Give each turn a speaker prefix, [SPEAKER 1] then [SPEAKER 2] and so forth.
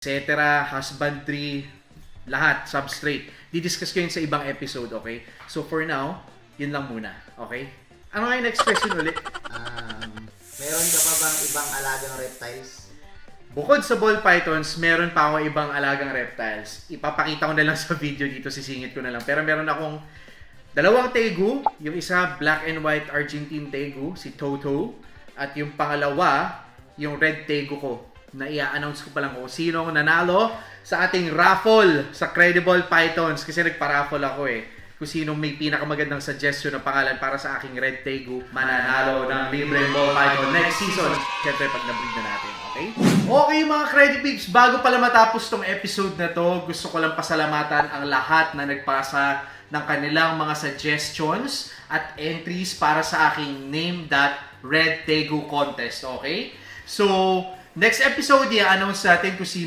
[SPEAKER 1] etc., husbandry, lahat, substrate. Didiscuss ko yun sa ibang episode, okay? So for now, yun lang muna, okay? Ano nga yung next question ulit?
[SPEAKER 2] Meron ka pa bang ibang alagang reptiles?
[SPEAKER 1] Bukod sa ball pythons, meron pa ako ibang alagang reptiles. Ipapakita ko na lang sa video dito, sisingit ko na lang. Pero meron akong dalawang tegu. Yung isa, black and white Argentine tegu, si Toto. At yung pangalawa, yung red tegu ko. Na i-announce ko pa lang kung sino nanalo sa ating raffle sa Credible Pythons. Kasi nagpa-raffle ako kung sino may pinakamagandang suggestion na pangalan para sa aking red tegu, mananalo ng libreng ball python next season. Siyempre pag na-breed na natin, okay? Okay mga Credit Peeps, bago pala matapos tong episode na to, gusto ko lang pasalamatan ang lahat na nagpasa ng kanilang mga suggestions at entries para sa aking Name That Red Tegu contest, okay? So, next episode, i-announce natin kung sino